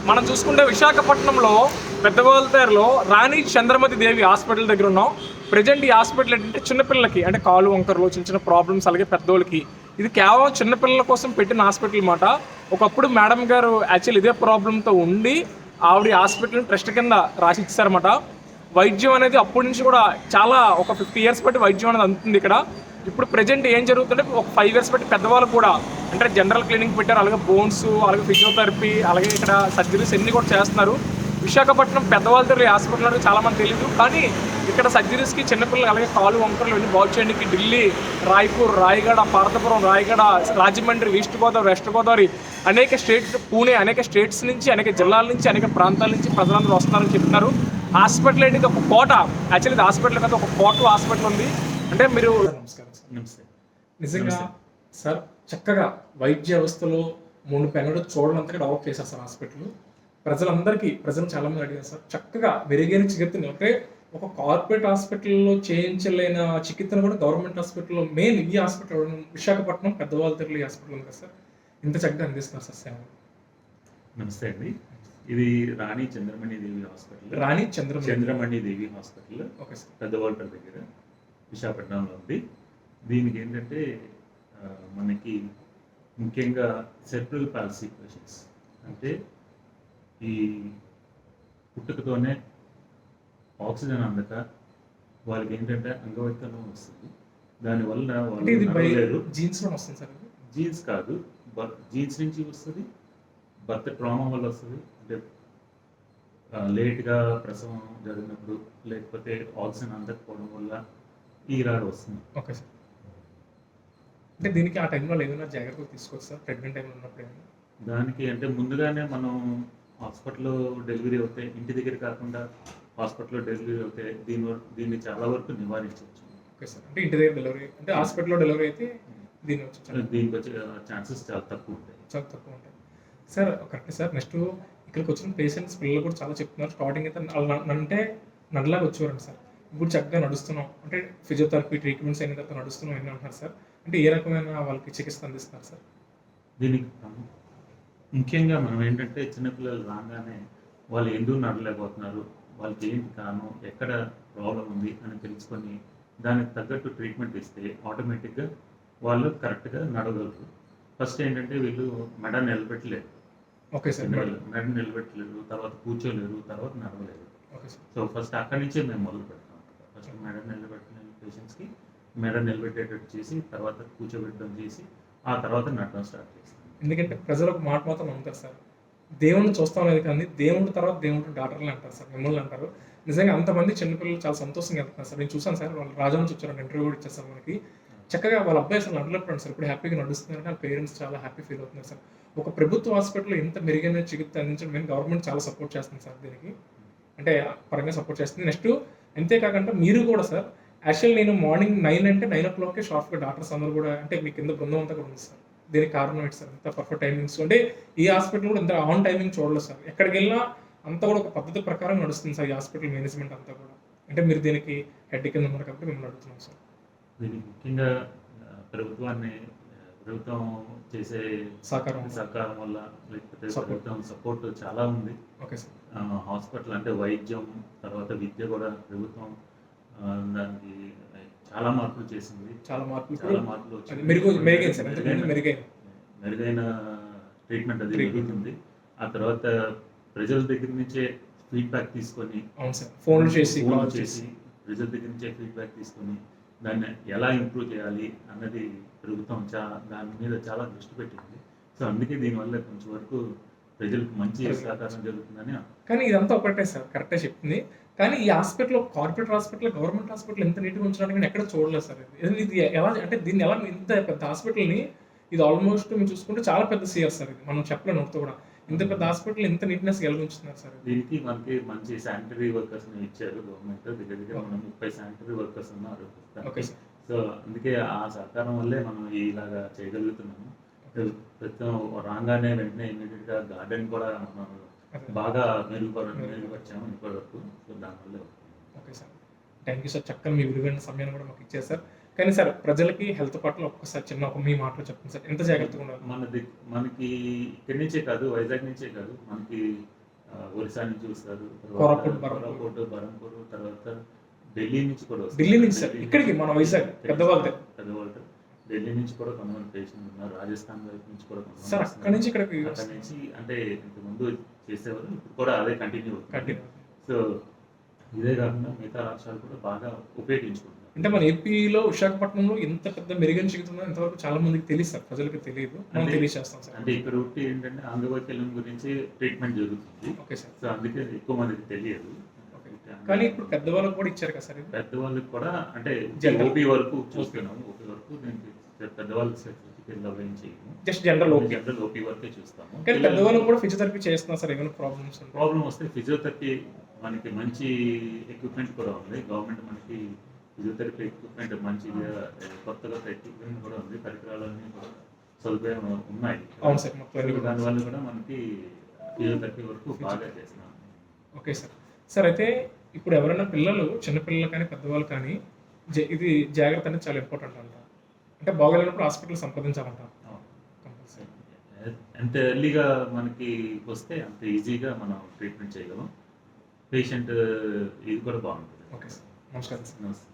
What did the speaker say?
మనం చూసుకుంటే విశాఖపట్నంలో పెద్దగోల్తేరులో రాణి చంద్రమతి దేవి హాస్పిటల్ దగ్గర ఉన్నాం. ప్రజెంట్ ఈ హాస్పిటల్ ఏంటంటే చిన్నపిల్లలకి అంటే కాలు వంకరలు, చిన్న చిన్న ప్రాబ్లమ్స్, అలాగే పెద్దోళ్ళకి ఇది కేవలం చిన్నపిల్లల కోసం పెట్టిన హాస్పిటల్ అన్నమాట. ఒకప్పుడు మేడం గారు యాక్చువల్ ఇదే ప్రాబ్లంతో ఉండి ఆవిడ హాస్పిటల్ని ట్రస్ట్ కింద రాసి ఇచ్చారన్నమాట. వైద్యం అనేది అప్పటి నుంచి కూడా చాలా ఒక 50 years బట్టి వైద్యం అనేది అందుతుంది ఇక్కడ. ఇప్పుడు ప్రజెంట్ ఏం జరుగుతుంటే ఒక 5 years బట్టి పెద్దవాళ్ళు కూడా అంటే జనరల్ క్లినిక్ పెట్టారు, అలాగే బోన్స్, అలాగే ఫిజియోథెరపీ, అలాగే ఇక్కడ సర్జరీస్ అన్ని కూడా చేస్తున్నారు. విశాఖపట్నం పెద్దవాళ్ళతో హాస్పిటల్ అనేది చాలా మంది తెలియదు, కానీ ఇక్కడ సర్జరీస్కి చిన్నపిల్లలు అలాగే కాలు వంకరలు ఇవన్నీ బాగు చేయడానికి ఢిల్లీ, రాయ్పూర్, రాయగడ, పార్వతపురం, రాయగడ, రాజమండ్రి, ఈస్ట్ గోదావరి, వెస్ట్ గోదావరి అనేక స్టేట్స్, పూణే అనేక స్టేట్స్ నుంచి, అనేక జిల్లాల నుంచి, అనేక ప్రాంతాల నుంచి ప్రజలందరూ వస్తున్నారని చెప్తున్నారు. హాస్పిటల్ అనేది ఒక కోట, యాక్చువల్లీ హాస్పిటల్ కదా ఒక కోట హాస్పిటల్ ఉంది. అంటే మీరు నమస్కారం సార్. నమస్తే. నిజంగా సార్ చక్కగా వైద్య వ్యవస్థలో పెన్నడు చూడనంతగా డెవలప్ చేశారు సార్ హాస్పిటల్. ప్రజలు చాలా మంది అడిగారు సార్, చక్కగా మెరుగైన చికిత్సని అంటే ఒక కార్పొరేట్ హాస్పిటల్లో చేయించలేని చికిత్సను కూడా గవర్నమెంట్ హాస్పిటల్లో మెయిన్ ఈ హాస్పిటల్ విశాఖపట్నం పెద్దవాళ్ళ ఈ హాస్పిటల్ ఉంది కదా సార్, ఇంత చక్కగా అందిస్తున్నారు సార్ సేవలు. నమస్తే అండి. ఇది రాణి చంద్రమణి దేవి హాస్పిటల్. రాణి చంద్రమణి దేవి హాస్పిటల్ ఓకే సార్, పెద్దవాళ్ళ దగ్గర విశాఖపట్నంలో ఉంది. దీనికి ఏంటంటే మనకి ముఖ్యంగా సెర్బ్రల్ పాలసీ పేషెంట్స్, అంటే ఈ పుట్టుకతోనే ఆక్సిజన్ అందక వాళ్ళకి ఏంటంటే అంగవైకల్యం వస్తుంది. దానివల్ల వాళ్ళు జీన్స్ కాదు, జీన్స్ నుంచి వస్తుంది, బర్త్ ట్రామా వల్ల వస్తుంది. అంటే లేట్గా ప్రసవం జరిగినప్పుడు, లేకపోతే ఆక్సిజన్ అందకపోవడం వల్ల ఈ రాడు వస్తుంది. Okay sir. అంటే దీనికి ఆ టైంలో ఏదైనా జాగ్రత్తలు తీసుకోవచ్చు సార్ ప్రెగ్నెంట్ టైంలో ఉన్నప్పుడు? దానికి అంటే ముందుగానే మనం హాస్పిటల్లో డెలివరీ అవుతాయి, ఇంటి దగ్గర కాకుండా హాస్పిటల్లో డెలివరీ అవుతాయి. దీన్ని చాలా వరకు నివారించవచ్చు. Okay sir. అంటే ఇంటి దగ్గర డెలివరీ అంటే హాస్పిటల్లో డెలివరీ అయితే దీనికి వచ్చే ఛాన్సెస్ చాలా తక్కువ ఉంటాయి. Sir correct sir. నెక్స్ట్ ఇక్కడికి వచ్చిన పేషెంట్స్ పిల్లలు కూడా చాలా చెప్తున్నారు, స్టార్టింగ్ అయితే అంటే నడలాగా వచ్చేవారండి సార్, ఇప్పుడు చక్కగా నడుస్తున్నాం, అంటే ఫిజియోథెరపీ ట్రీట్మెంట్స్ అయిన తర్వాత నడుస్తున్నాం అని అంటున్నారు సార్. అంటే ఏ రకమైన వాళ్ళకి చికిత్స అందిస్తున్నారు సార్? దీనికి ముఖ్యంగా మనం ఏంటంటే చిన్నపిల్లలు రాగానే వాళ్ళు ఎందుకు నడలేకపోతున్నారు, వాళ్ళకి ఏంటి కారణం, ఎక్కడ ప్రాబ్లం ఉంది అని తెలుసుకొని దానికి తగ్గట్టు ట్రీట్మెంట్ ఇస్తే ఆటోమేటిక్గా వాళ్ళు కరెక్ట్గా నడవగలరు. ఫస్ట్ ఏంటంటే వీళ్ళు మెడ నిలబెట్టలేరు. Okay sir. మెడ నిలబెట్టలేరు, తర్వాత కూర్చోలేరు, తర్వాత నడవలేరు. Okay sir. సో ఫస్ట్ అక్కడి నుంచే మేము మొదలు పెడతాం. ఫస్ట్ మెడ నిలబెట్టిన పేషెంట్స్కి మెడ నిలబెట్టేటట్టు చేసి, తర్వాత కూర్చోబెట్టడం చేసి, ఆ తర్వాత నడడం స్టార్ట్ చేస్తాం. ఎందుకంటే ప్రజలకు మాట మాత్రం నమ్ముతారు సార్, దేవుణ్ణి చూస్తాం లేదు కానీ దేవుడి తర్వాత దేవుడు డాక్టర్లు అంటారు సార్, మిమ్మల్ని అంటారు. నిజంగా అంతమంది చిన్నపిల్లలు చాలా సంతోషంగా వెళ్తున్నారు సార్. నేను చూసాను సార్, వాళ్ళు రాజా నుంచి వచ్చారంటే ఇంటర్వ్యూ కూడా ఇచ్చారు సార్ మనకి. చక్కగా వాళ్ళ అబ్బాయి అసలు నడలేకపోయాడు సార్, ఇప్పుడు హ్యాపీగా నడుస్తున్నారంటే వాళ్ళ పేరెంట్స్ చాలా హ్యాపీ ఫీల్ అవుతున్నారు సార్. ఒక ప్రభుత్వ హాస్పిటల్లో ఇంత మెరుగైన చికిత్స అందించడం మేము గవర్నమెంట్ చాలా సపోర్ట్ చేస్తుంది సార్, దీనికి అంటే పరంగా సపోర్ట్ చేస్తుంది. నెక్స్ట్ అంతేకాకుండా మీరు కూడా సార్, యాక్చువల్ నేను మార్నింగ్ 9 అంటే 9 o'clock షార్ప్గా డాక్టర్స్ అందరూ కూడా అంటే మీ కింద బృందం అంతా కూడా ఉంది సార్. దీనికి కారణం ఏంటి సార్? ఇంత పర్ఫెక్ట్ టైమింగ్స్ అంటే ఈ హాస్పిటల్ కూడా ఇంత ఆన్ టైమింగ్ చూడలేదు సార్. ఎక్కడికి వెళ్ళినా అంతా కూడా ఒక పద్ధతి ప్రకారం నడుస్తుంది సార్ ఈ హాస్పిటల్ మేనేజ్మెంట్ అంతా కూడా. అంటే మీరు దీనికి హెడ్ కింద ఉన్నారు కాబట్టి మిమ్మల్ని అడుగుతున్నాం సార్. దీనికి ముఖ్యంగా ప్రభుత్వం చేసే సహకారం వల్ల, లేకపోతే ప్రభుత్వం సపోర్ట్ చాలా ఉంది. Okay sir. హాస్పిటల్ అంటే వైద్యం, తర్వాత విద్య కూడా ప్రభుత్వం దానికి చాలా మార్పులు చేసింది. చాలా మార్పులు వచ్చింది. మెరుగైన ట్రీట్మెంట్ అది జరుగుతుంది. ఆ తర్వాత ప్రజల దగ్గర నుంచే ఫీడ్బ్యాక్ తీసుకొని, ఫోన్ చేసి ప్రజల దగ్గర నుంచే ఫీడ్బ్యాక్ తీసుకొని దాన్ని ఎలా ఇంప్రూవ్ చేయాలి అన్నది ప్రభుత్వం దాని మీద చాలా దృష్టి పెట్టింది. సో అందుకే దీనివల్ల కొంచెం వరకు ప్రజలకు మంచి సహకారం జరుగుతుందని. కానీ ఇదంతా ఒకటే సార్, కరెక్టే చెప్తుంది. కానీ ఈ hospital corporate hospital, government hospital ఎంత నీట్గా ఉంచడానికి నేను ఎక్కడ చూడలేదు సార్. ఇది ఎలా అంటే దీన్ని ఎలా ఇంత పెద్ద హాస్పిటల్ని, ఇది ఆల్మోస్ట్ మేము చూసుకుంటే చాలా పెద్ద సిఆర్ సార్, ఇది మనం చెప్పలేను ఒకటి కూడా. ఇంత పెద్ద హాస్పిటల్ ఇంత నీట్నెస్ ఎలా ఉంచుతున్నారు సార్? దీనికి మనకి మంచి శానిటరీ వర్కర్స్ ఇచ్చారు గవర్నమెంట్. దగ్గర మనం 30 శానిటరీ వర్కర్స్ ఉన్నారు. సో అందుకే ఆ సహకారం వల్లే మనం ఇలాగా చేయగలుగుతున్నాము. ప్రస్తుతం రాగానే వెంటనే ఇమీడియట్గా గార్డెన్ కూడా మనం బాగా మెరుగుపరిచాము ఇప్పటి వరకు. సో దానివల్ల. Okay sir, thank you sir. చక్కగా మీ విలువైన సమయాన్ని కూడా మాకు ఇచ్చారు సార్. కానీ సార్ ప్రజలకి హెల్త్ పట్ల ఒక్కసారి చిన్న ఒక మీ మాటలో చెప్పండి సార్, ఎంత జాగ్రత్తగా ఉండాలి? మనకి ఇక్కడి నుంచే కాదు, వైజాగ్ నుంచే కాదు, మనకి ఒరిస్సా నుంచి వస్తారు, కోరాపుట్, కోరాపుట్, బరంపూర్, తర్వాత ఢిల్లీ నుంచి కూడా వస్తారు. ఢిల్లీ నుంచి సార్ ఇక్కడికి మన వైజాగ్ పెద్దవాళ్ళ పెద్దవాళ్ళు ఢిల్లీ నుంచి కూడా కొంతమంది పేషెంట్ ఉన్నారు, రాజస్థాన్ వైపు నుంచి కూడా కొంతమంది సార్ వస్తున్నారు. అక్కడి నుంచి ఇక్కడికి అక్కడ నుంచి అంటే ఇంతకుముందు చేసేవారు, ఇప్పుడు కూడా అదే కంటిన్యూ అవుతుంది. కంటిన్యూ. సో ఇదే కాకుండా మిగతా రాష్ట్రాలు కూడా బాగా ఉపయోగించుకుంటున్నారు. అంటే మన ఏపీలో విశాఖపట్నంలో ఇంత పెద్ద మెరుగైన చికిత్స ఉందో ఇంతవరకు చాలా మందికి తెలియదు సార్, ప్రజలకు తెలియదు, మనం అంటే- తెలియజేస్తాం సార్. అంటే ఇక్కడ ఒకటి ఏంటంటే అంగవైకల్యం గురించి ట్రీట్మెంట్ జరుగుతుంది. Okay sir. సో అందుకే ఎక్కువ మందికి తెలియదు. కానీ ఇప్పుడు పెద్దవాళ్ళకి కూడా ఇచ్చారు కదా సార్ ఇది? పెద్దవాళ్ళకి కూడా అంటే General. ఓపీ వరకు చూస్తున్నాము. ఓపీ వరకు దీనికి పెద్దవాళ్ళకి సర్టిఫికేట్ ఏం చేయము, just general okay. General OP వరకే చూస్తాము. కానీ పెద్దవాళ్ళకి కూడా ఫిజియోథెరపీ చేస్తున్నారు సార్, ఏమైనా ప్రాబ్లమ్స్ ఉంటాయి? ప్రాబ్లం వస్తే ఫిజియోథెరపీ మనకి మంచి ఎక్విప్మెంట్ కూడా ఉంది. గవర్నమెంట్ మనకి ఫిజియోథెరపీ ఎక్విప్మెంట్ మంచిగా కొత్తగా ఎక్విప్మెంట్ కూడా ఉంది, పరికరాలన్నీ కూడా సదుపాయం ఉన్నాయి. అవును సార్, మొత్తం అన్ని కూడా. దానివల్ల కూడా మనకి ఫిజియోథెరపీ వరకు బాగా చేస్తున్నాం. Okay sir. సార్ అయితే ఇప్పుడు ఎవరైనా పిల్లలు, చిన్నపిల్లలు కానీ పెద్దవాళ్ళు కానీ ఇది జాగ్రత్త అనేది చాలా ఇంపార్టెంట్ అంట. అంటే బాగోలేనప్పుడు హాస్పిటల్ సంప్రదించాలంట. కంపల్సరీ. ఎంత ఎర్లీగా మనకి వస్తే అంత ఈజీగా మనం ట్రీట్మెంట్ చేయగలం. పేషెంట్ ఇది కూడా బాగుంటుంది. ఓకే సార్, నమస్కారం సార్. నమస్తే.